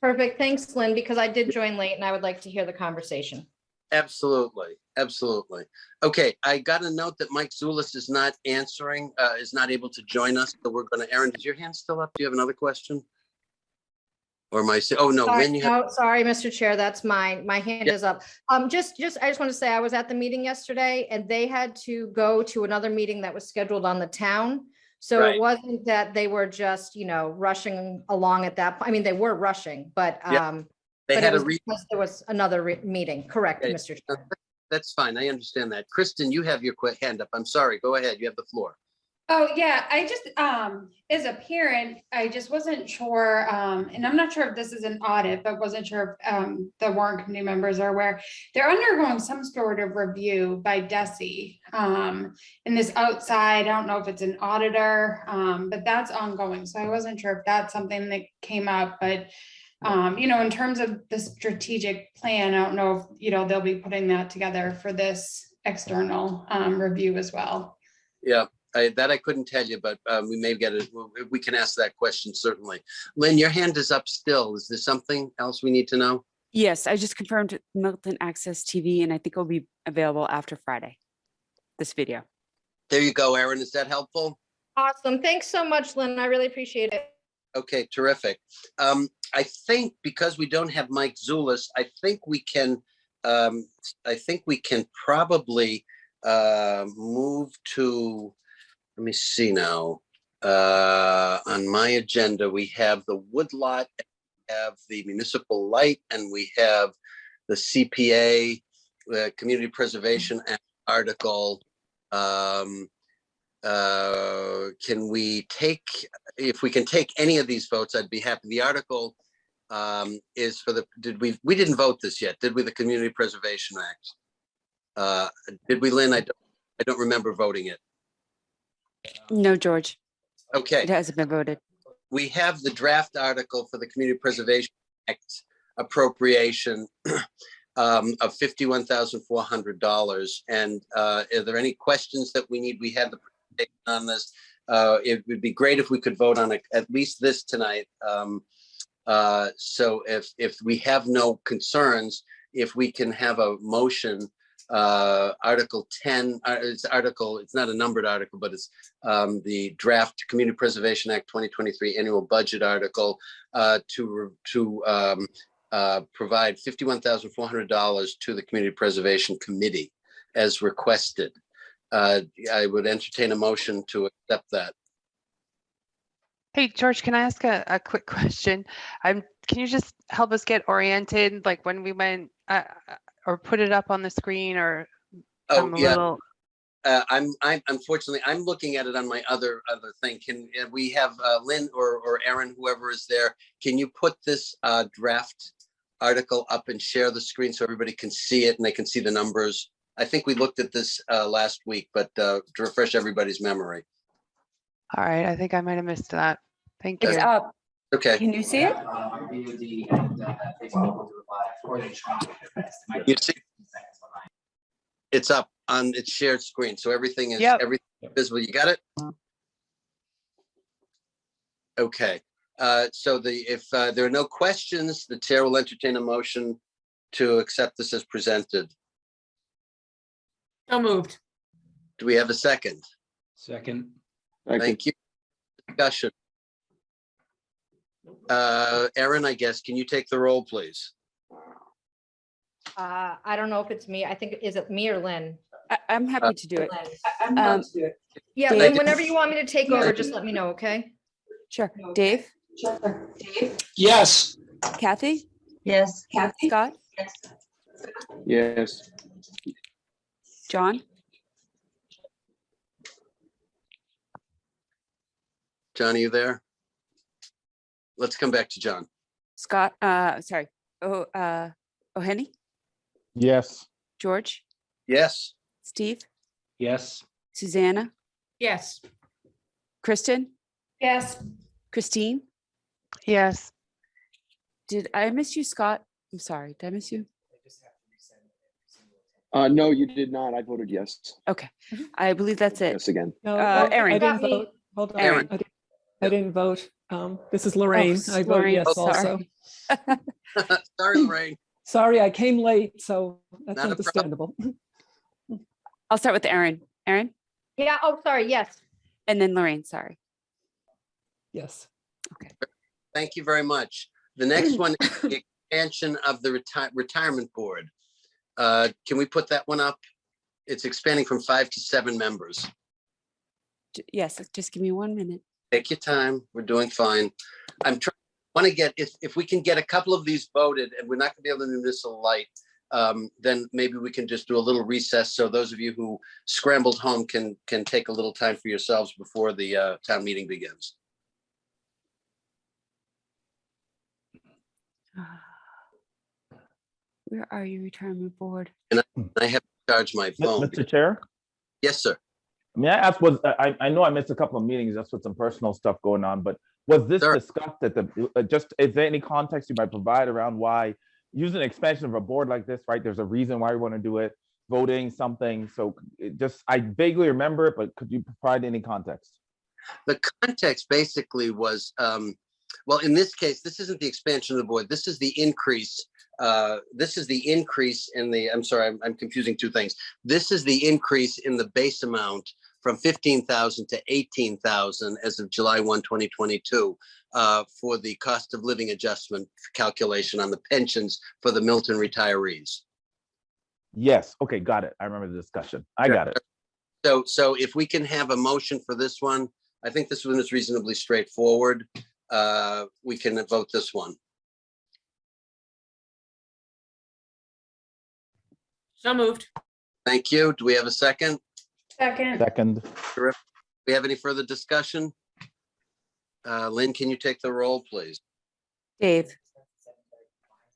Perfect. Thanks, Lynn, because I did join late and I would like to hear the conversation. Absolutely. Okay, I got a note that Mike Zulis is not answering, is not able to join us. So we're going to, Erin, is your hand still up? Do you have another question? Or my, oh no, Sorry, Lynn, you have. no, sorry, Mr. Chair, that's mine. My hand is up. I just want to say I was at the meeting yesterday and they had to go to another meeting that was scheduled on the town. So Right. it wasn't that they were just, rushing along at that point. I mean, they were rushing, but They but had it a was because there was another meeting. Correct, Okay. Mr. Chair. That's fine. I understand that. Kristen, you have your hand up. I'm sorry. Go ahead. You have the floor. Oh, yeah, I just, as a parent, I just wasn't sure, and I'm not sure if this is an audit, but wasn't sure if the warrant committee members are aware. They're undergoing some sort of review by DESI. In this outside, I don't know if it's an auditor, but that's ongoing. So I wasn't sure if that's something that came up, but in terms of the strategic plan, I don't know if, they'll be putting that together for this external review as well. Yeah. I couldn't tell you, but we may get it. We can ask that question, certainly. Lynn, your hand is up still. Is there something else we need to know? Yes, I just confirmed Milton Access TV, and I think it'll be available after Friday, this video. There you go, Erin. Is that helpful? Awesome. Thanks so much, Lynn. I really appreciate it. Okay, terrific. I think because we don't have Mike Zulis, I think we can probably move to, let me see now. On my agenda, we have the woodlot, we have the municipal light, and we have the CPA, the Community Preservation Act article. Can we take, if we can take any of these votes, I'd be happy. The article is for the, we didn't vote this yet, did we? The Community Preservation Act. Did we, Lynn? I don't remember voting it. No, George. Okay. It hasn't been voted. We have the draft article for the Community Preservation Act appropriation of $51,400. And are there any questions that we need? We had the presentation on this. It would be great if we could vote on it, at least this tonight. So if we have no concerns, if we can have a motion, Article 10, it's not a numbered article, but it's the draft Community Preservation Act 2023 annual budget article to provide $51,400 to the Community Preservation Committee as requested. I would entertain a motion to accept that. Hey, George, can I ask a quick question? Can you just help us get oriented, like when we went or put it up on the screen, or Oh, yeah. I'm unfortunately, I'm looking at it on my other thing. Can we have Lynn or Erin, whoever is there, can you put this draft article up and share the screen so everybody can see it and they can see the numbers? I think we looked at this last week, but to refresh everybody's memory. All right, I think I might have missed that. Thank you. It's up. Okay. Can you see it? You see, it's up on its shared screen, so everything is Yep. everything is visible. You got it? Okay. If there are no questions, the chair will entertain a motion to accept this as presented. So moved. Do we have a second? Second. Thank you. Discussion. Erin, I guess, can you take the roll, please? I don't know if it's me. I think, is it me or Lynn? I'm happy to do it. Lynn. Yeah, Dave? Lynn, whenever you want me to take over, just let me know, okay? Sure. Dave, Yes. Kathy, Yes. Scott, Yes. John, John, are you there? Let's come back to John. Scott, sorry. O'Henny, Yes. George, Yes. Steve, Yes. Susanna, Yes. Kristen, Yes. Christine. Yes. Did I miss you, Scott? I'm sorry. Did I miss you? No, you did not. I voted yes. Okay. I believe that's it. Yes again. No, Erin. I didn't Got me. vote. Hold on. Erin. I didn't vote. This is Lorraine. I voted Lorraine, yes also. sorry. Sorry, Lorraine. Sorry, I came late, so that's Not a problem. understandable. I'll start with Erin. Erin, Yeah, oh, sorry, yes. and then Lorraine, sorry. Yes. Thank you very much. The next one is the expansion of the retirement board. Can we put that one up? It's expanding from 5 to 7 members. Yes, just give me 1 minute. Take your time. We're doing fine. Want to get, if we can get a couple of these voted, and we're not gonna be able to do this a light, then maybe we can just do a little recess. So those of you who scrambled home can take a little time for yourselves before the town meeting begins. Where are you, retirement board? I have to charge my phone. Mr. Chair, Yes, sir. may I ask, I know I missed a couple of meetings just with some personal stuff going on, but was this Sure. discussed at is there any context you might provide around why using an expansion of a board like this, right? There's a reason why we want to do it, voting something. So I vaguely remember it, but could you provide any context? The context basically was, well, in this case, this isn't the expansion of the board. This is the increase. This is the increase in the, I'm sorry, I'm confusing two things. This is the increase in the base amount from 15,000 to 18,000 as of July 1, 2022, for the cost of living adjustment calculation on the pensions for the Milton retirees. Yes. Okay. Got it. I remember the discussion. I got it. So if we can have a motion for this one, I think this one is reasonably straightforward. We can vote this one. So moved. Thank you. Do we have a second? Second. Second. Do we have any further discussion? Lynn, can you take the roll, please? Dave,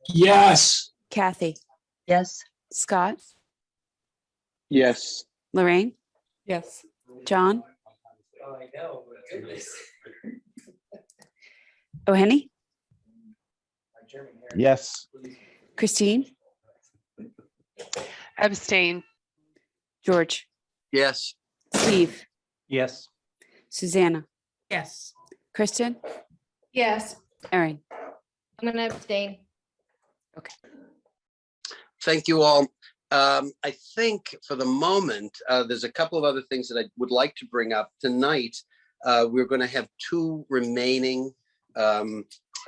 Yes. Kathy, Yes. Scott, Yes. Lorraine, Yes. John, O'Henny, Yes. Christine, Abstain. George, Yes. Steve, Yes. Susanna, Yes. Kristen, Yes. Erin. I'm gonna abstain. Thank you all. I think for the moment, there's a couple of other things that I would like to bring up tonight. We're going to have 2 remaining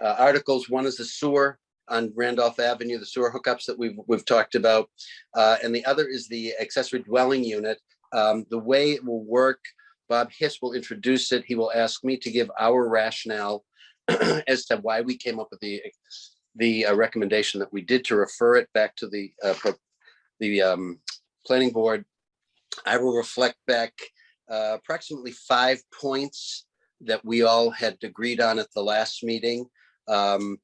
articles. One is the sewer on Randolph Avenue, the sewer hookups that we've talked about, and the other is the accessory dwelling unit. The way it will work, Bob Hiss will introduce it. He will ask me to give our rationale as to why we came up with the recommendation that we did to refer it back to the planning board. I will reflect back approximately 5 points that we all had agreed on at the last meeting, and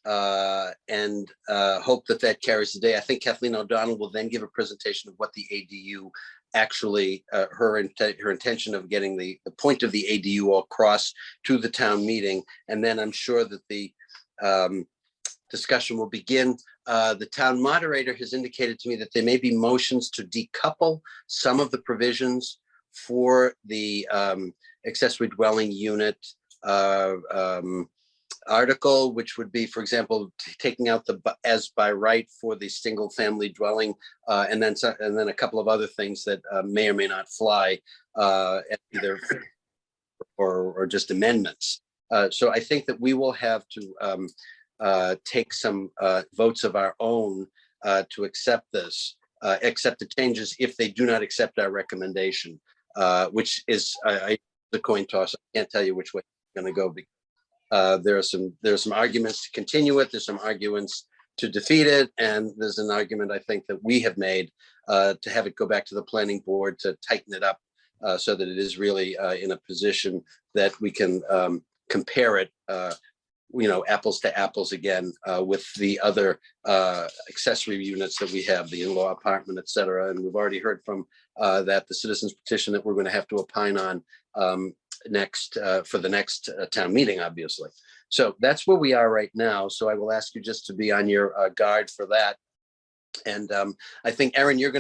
hope that carries the day. I think Kathleen O'Donnell will then give a presentation of what the ADU actually, her intention of getting the point of the ADU across to the town meeting. And then I'm sure that the discussion will begin. The town moderator has indicated to me that there may be motions to decouple some of the provisions for the accessory dwelling unit article, which would be, for example, taking out the as by right for the single family dwelling, and then a couple of other things that may or may not fly, either or just amendments. So I think that we will have to take some votes of our own to accept this, accept the changes if they do not accept our recommendation, which is the coin toss. I can't tell you which way it's going to go. There are some arguments to continue it. There's some arguments to defeat it, and there's an argument I think that we have made to have it go back to the planning board to tighten it up so that it is really in a position that we can compare it, apples to apples again with the other accessory units that we have, the in-law apartment, et cetera. And we've already heard from that the citizens petition that we're going to have to opine on next for the next town meeting, obviously. So that's where we are right now. So I will ask you just to be on your guard for that. And I think, Erin, you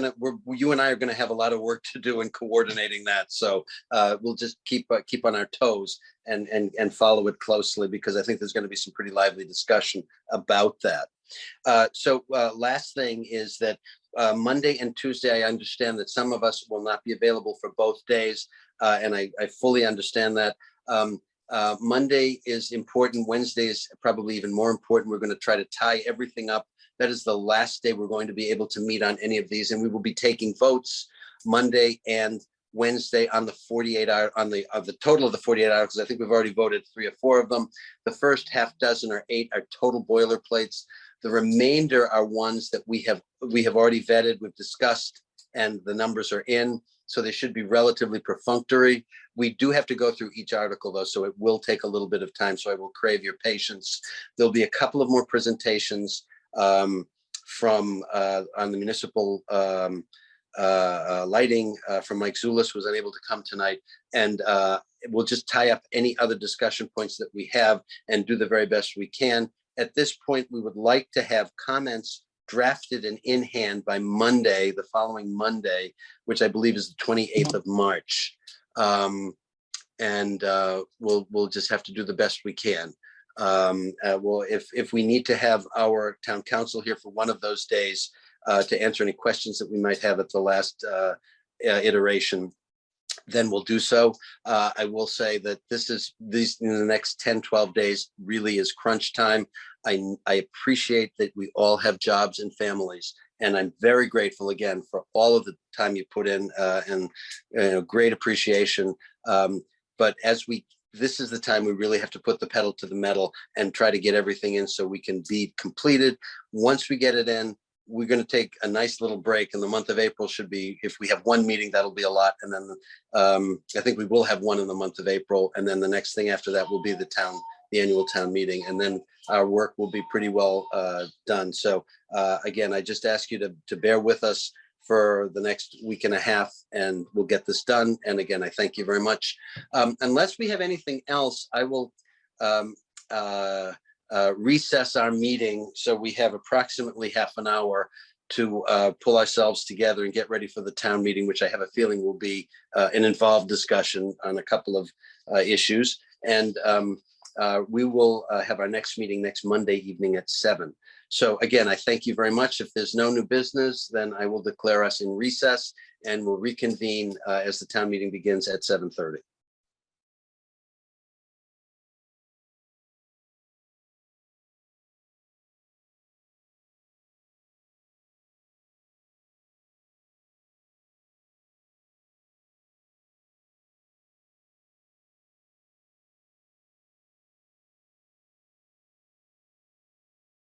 and I are going to have a lot of work to do in coordinating that. So we'll just keep on our toes and follow it closely, because I think there's going to be some pretty lively discussion about that. So last thing is that Monday and Tuesday, I understand that some of us will not be available for both days. And I fully understand that. Monday is important. Wednesday is probably even more important. We're going to try to tie everything up. That is the last day we're going to be able to meet on any of these, and we will be taking votes Monday and Wednesday on the 48 hour, on the total of the 48 hours, because I think we've already voted 3 or 4 of them. The first half dozen or 8 are total boilerplates. The remainder are ones that we have already vetted, we've discussed, and the numbers are in. So they should be relatively perfunctory. We do have to go through each article though, so it will take a little bit of time. So I will crave your patience. There'll be a couple of more presentations from on the municipal lighting from Mike Zulis, was unable to come tonight. And we'll just tie up any other discussion points that we have and do the very best we can. At this point, we would like to have comments drafted and in hand by Monday, the following Monday, which I believe is the 28th of March. And we'll just have to do the best we can. Well, if we need to have our town council here for one of those days to answer any questions that we might have at the last iteration, then we'll do so. I will say that these in the next 10, 12 days really is crunch time. I appreciate that we all have jobs and families, and I'm very grateful again for all of the time you put in and great appreciation. But this is the time we really have to put the pedal to the metal and try to get everything in so we can be completed. Once we get it in, we're going to take a nice little break, and the month of April should be, if we have one meeting, that'll be a lot. And then I think we will have one in the month of April. And then the next thing after that will be the annual town meeting. And then our work will be pretty well done. So again, I just ask you to bear with us for the next week and a half, and we'll get this done. And again, I thank you very much. Unless we have anything else, I will recess our meeting so we have approximately half an hour to pull ourselves together and get ready for the town meeting, which I have a feeling will be an involved discussion on a couple of issues. And we will have our next meeting next Monday evening at 7. So again, I thank you very much. If there's no new business, then I will declare us in recess, and we'll reconvene as the town meeting begins at 7:30.